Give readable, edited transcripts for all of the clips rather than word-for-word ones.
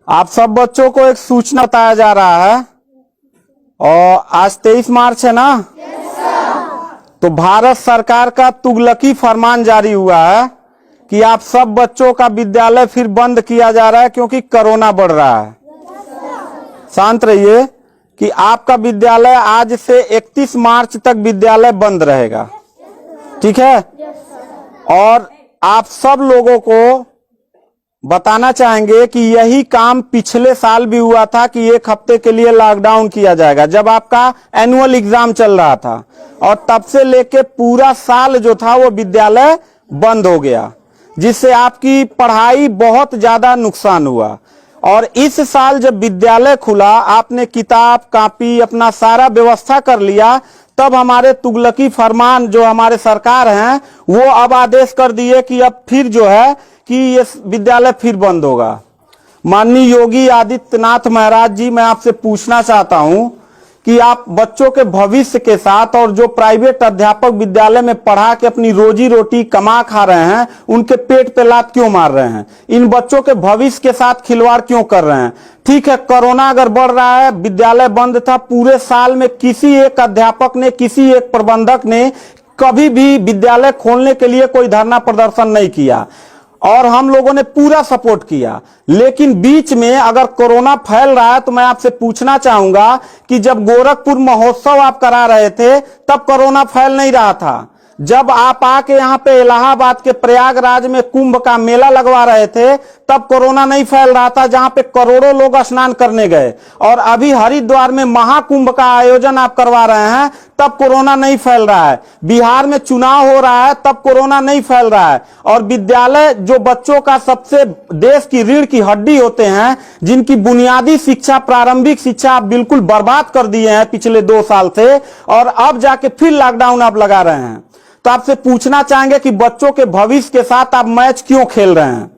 आप सब बच्चों को एक सूचना बताया जा रहा है और आज 23 मार्च है ना। तो भारत सरकार का तुगलकी फरमान जारी हुआ है कि आप सब बच्चों का विद्यालय फिर बंद किया जा रहा है क्योंकि कोरोना बढ़ रहा है। शांत रहिए कि आपका विद्यालय आज से 31 मार्च तक विद्यालय बंद रहेगा, ठीक है। और आप सब लोगों को बताना चाहेंगे कि यही काम पिछले साल भी हुआ था कि एक हफ्ते के लिए लॉकडाउन किया जाएगा जब आपका एनुअल एग्जाम चल रहा था, और तब से लेके पूरा साल जो था वो विद्यालय बंद हो गया, जिससे आपकी पढ़ाई बहुत ज्यादा नुकसान हुआ। और इस साल जब विद्यालय खुला, आपने किताब कॉपी अपना सारा व्यवस्था कर लिया, तब हमारे तुगलकी फरमान जो हमारे सरकार हैं वो अब आदेश कर दिए कि अब फिर जो है कि ये विद्यालय फिर बंद होगा। माननीय योगी आदित्यनाथ महाराज जी, मैं आपसे पूछना चाहता हूं कि आप बच्चों के भविष्य के साथ और जो प्राइवेट अध्यापक विद्यालय में पढ़ा के अपनी रोजी रोटी कमा खा रहे हैं, उनके पेट पे लात क्यों मार रहे हैं? इन बच्चों के भविष्य के साथ खिलवाड़ क्यों कर रहे हैं? ठीक है, कोरोना अगर बढ़ रहा है, विद्यालय बंद था, पूरे साल में किसी एक अध्यापक ने, किसी एक प्रबंधक ने कभी भी विद्यालय खोलने के लिए कोई धरना प्रदर्शन नहीं किया और हम लोगों ने पूरा सपोर्ट किया। लेकिन बीच में अगर कोरोना फैल रहा है तो मैं आपसे पूछना चाहूंगा कि जब गोरखपुर महोत्सव आप करा रहे थे तब कोरोना फैल नहीं रहा था। जब आप आके यहाँ पे इलाहाबाद के प्रयागराज में कुंभ का मेला लगवा रहे थे तब कोरोना नहीं फैल रहा था, जहां पे करोड़ों लोग स्नान करने गए। और अभी हरिद्वार में महाकुंभ का आयोजन आप करवा रहे हैं तब कोरोना नहीं फैल रहा है। बिहार में चुनाव हो रहा है तब कोरोना नहीं फैल रहा है। और विद्यालय जो बच्चों का सबसे देश की रीढ़ की हड्डी होते हैं, जिनकी बुनियादी शिक्षा, प्रारंभिक शिक्षा आप बिल्कुल बर्बाद कर दिए हैं पिछले 2 साल से, और अब जाके फिर लॉकडाउन आप लगा रहे हैं। तो आपसे पूछना चाहेंगे कि बच्चों के भविष्य के साथ आप मैच क्यों खेल रहे हैं?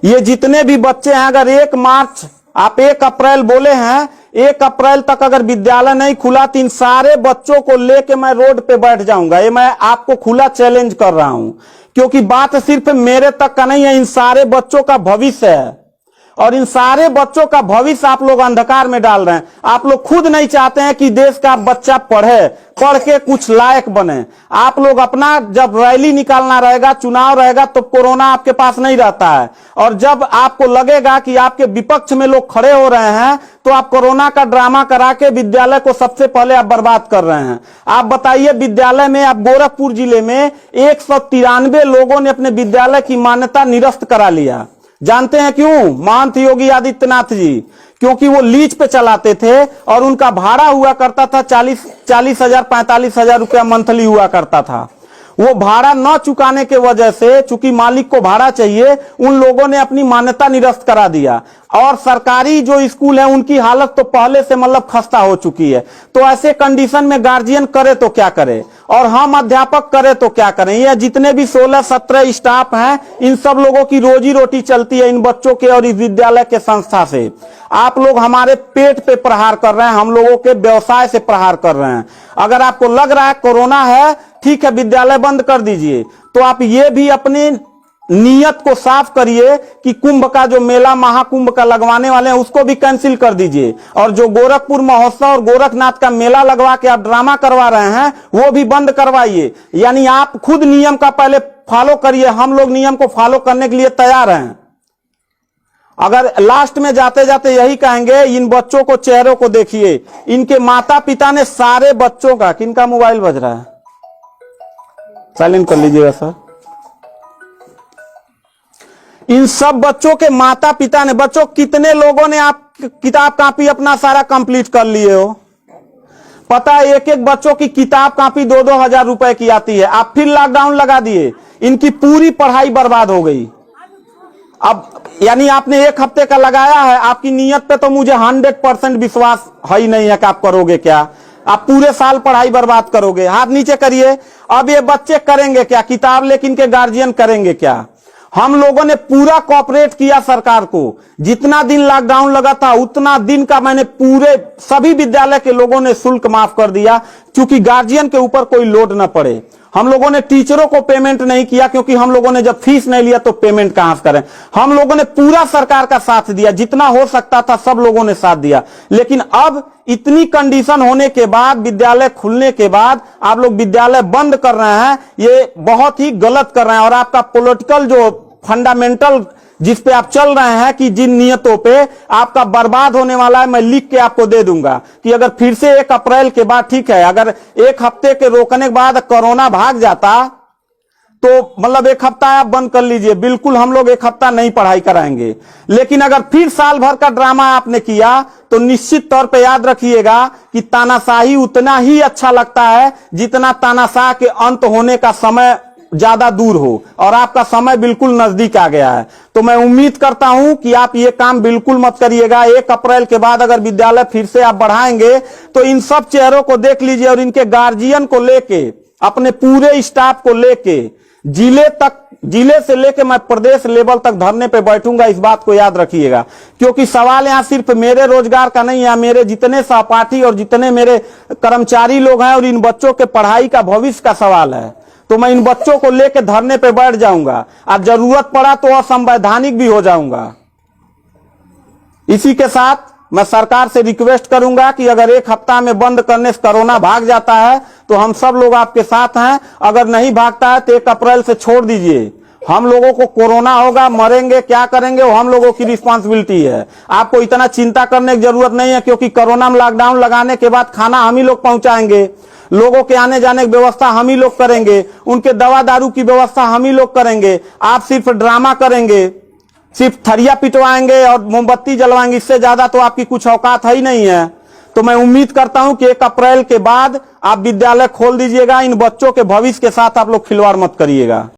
ये जितने भी बच्चे हैं, अगर 1 मार्च आप 1 अप्रैल बोले हैं, 1 अप्रैल तक अगर विद्यालय नहीं खुला तो इन सारे बच्चों को लेके मैं रोड पे बैठ जाऊंगा। ये मैं आपको खुला चैलेंज कर रहा हूं, क्योंकि बात सिर्फ मेरे तक का नहीं है, इन सारे बच्चों का भविष्य है। और इन सारे बच्चों का भविष्य आप लोग अंधकार में डाल रहे हैं। आप लोग खुद नहीं चाहते हैं कि देश का बच्चा पढ़े, पढ़ के कुछ लायक बने। आप लोग अपना, जब रैली निकालना रहेगा, चुनाव रहेगा, तो कोरोना आपके पास नहीं रहता है। और जब आपको लगेगा कि आपके विपक्ष में लोग खड़े हो रहे हैं तो आप कोरोना का ड्रामा करा के विद्यालय को सबसे पहले आप बर्बाद कर रहे हैं। आप बताइए, विद्यालय में, आप गोरखपुर जिले में 193 लोगों ने अपने विद्यालय की मान्यता निरस्त करा लिया। जानते हैं क्यों? महंत योगी आदित्यनाथ जी, क्योंकि वो लीज पे चलाते थे और उनका भाड़ा हुआ करता था 40,000 45,000 रुपया मंथली हुआ करता था। वो भाड़ा न चुकाने के वजह से, चूंकि मालिक को भाड़ा चाहिए, उन लोगों ने अपनी मान्यता निरस्त करा दिया। और सरकारी जो स्कूल है उनकी हालत तो पहले से मतलब खस्ता हो चुकी है। तो ऐसे कंडीशन में गार्जियन करे तो क्या करे, और हम अध्यापक करे तो क्या करें? ये जितने भी 16-17 स्टाफ हैं, इन सब लोगों की रोजी रोटी चलती है इन बच्चों के और इस विद्यालय के संस्था से। आप लोग हमारे पेट पे प्रहार कर रहे हैं, हम लोगों के व्यवसाय से प्रहार कर रहे हैं। अगर आपको लग रहा है कोरोना है, ठीक है, विद्यालय बंद कर दीजिए, तो आप ये भी अपनी नियत को साफ करिए कि कुंभ का जो मेला, महाकुंभ का लगवाने वाले हैं, उसको भी कैंसिल कर दीजिए। और जो गोरखपुर महोत्सव और गोरखनाथ का मेला लगवा के आप ड्रामा करवा रहे हैं, वो भी बंद करवाइए। यानी आप खुद नियम का पहले फॉलो करिए, हम लोग नियम को फॉलो करने के लिए तैयार हैं। अगर लास्ट में जाते जाते यही कहेंगे, इन बच्चों को, चेहरों को देखिए, इनके माता पिता ने सारे बच्चों का, किनका मोबाइल बज रहा है, साइलेंट कर लीजिएगा सर। इन सब बच्चों के माता पिता ने, बच्चों कितने लोगों ने आप किताब कॉपी अपना सारा कंप्लीट कर लिए हो? पता है, एक एक बच्चों की किताब कॉपी 2-2 हजार रुपए की आती है। आप फिर लॉकडाउन लगा दिए, इनकी पूरी पढ़ाई बर्बाद हो गई। अब यानी आपने 1 हफ्ते का लगाया है, आपकी नीयत पे तो मुझे 100% विश्वास है ही नहीं है कि आप करोगे क्या। आप पूरे साल पढ़ाई बर्बाद करोगे। हाथ नीचे करिए। अब ये बच्चे करेंगे क्या? किताब लेकिन इनके गार्जियन करेंगे क्या? हम लोगों ने पूरा कोऑपरेट किया सरकार को। जितना दिन लॉकडाउन लगा था उतना दिन का मैंने पूरे सभी विद्यालय के लोगों ने शुल्क माफ कर दिया, क्योंकि गार्जियन के ऊपर कोई लोड न पड़े। हम लोगों ने टीचरों को पेमेंट नहीं किया, क्योंकि हम लोगों ने जब फीस नहीं लिया तो पेमेंट कहां से करें। हम लोगों ने पूरा सरकार का साथ दिया, जितना हो सकता था सब लोगों ने साथ दिया। लेकिन अब इतनी कंडीशन होने के बाद, विद्यालय खुलने के बाद आप लोग विद्यालय बंद कर रहे हैं, ये बहुत ही गलत कर रहे हैं। और आपका पॉलिटिकल जो फंडामेंटल जिस पे आप चल रहे हैं कि जिन नियतों पे आपका बर्बाद होने वाला है, मैं लिख के आपको दे दूंगा कि अगर फिर से 1 अप्रैल के बाद, ठीक है, अगर 1 हफ्ते के रोकने के बाद कोरोना भाग जाता तो मतलब 1 हफ्ता आप बंद कर लीजिए, बिल्कुल हम लोग 1 हफ्ता नहीं पढ़ाई कराएंगे। लेकिन अगर फिर साल भर का ड्रामा आपने किया तो निश्चित तौर पे याद रखिएगा कि तानाशाही उतना ही अच्छा लगता है जितना तानाशाह के अंत होने का समय ज्यादा दूर हो, और आपका समय बिल्कुल नजदीक आ गया है। तो मैं उम्मीद करता हूं कि आप ये काम बिल्कुल मत करिएगा। 1 अप्रैल के बाद अगर विद्यालय फिर से आप बढ़ाएंगे तो इन सब चेहरों को देख लीजिए, और इनके गार्जियन को लेके, अपने पूरे स्टाफ को लेके, जिले से लेके मैं प्रदेश लेवल तक धरने पे बैठूंगा, इस बात को याद रखिएगा। क्योंकि सवाल यहां सिर्फ मेरे रोजगार का नहीं है, मेरे जितने सहपाठी और जितने मेरे कर्मचारी लोग हैं और इन बच्चों के पढ़ाई का भविष्य का सवाल है। तो मैं इन बच्चों को लेकर धरने पे बैठ जाऊंगा, और जरूरत पड़ा तो असंवैधानिक भी हो जाऊंगा। इसी के साथ मैं सरकार से रिक्वेस्ट करूंगा कि अगर 1 हफ्ता में बंद करने से कोरोना भाग जाता है तो हम सब लोग आपके साथ हैं, अगर नहीं भागता है तो 1 अप्रैल से छोड़ दीजिए। हम लोगों को कोरोना होगा, मरेंगे, क्या करेंगे वो हम लोगों की रिस्पांसिबिलिटी है। आपको इतना चिंता करने की जरूरत नहीं है, क्योंकि कोरोना में लॉकडाउन लगाने के बाद खाना हम ही लोग पहुंचाएंगे, लोगों के आने जाने की व्यवस्था हम ही लोग करेंगे, उनके दवा दारू की व्यवस्था हम ही लोग करेंगे। आप सिर्फ ड्रामा करेंगे, सिर्फ थरिया पिटवाएंगे और मोमबत्ती जलवाएंगे, इससे ज्यादा तो आपकी कुछ औकात है ही नहीं है। तो मैं उम्मीद करता हूं कि 1 अप्रैल के बाद आप विद्यालय खोल दीजिएगा। इन बच्चों के भविष्य के साथ आप लोग खिलवाड़ मत करिएगा।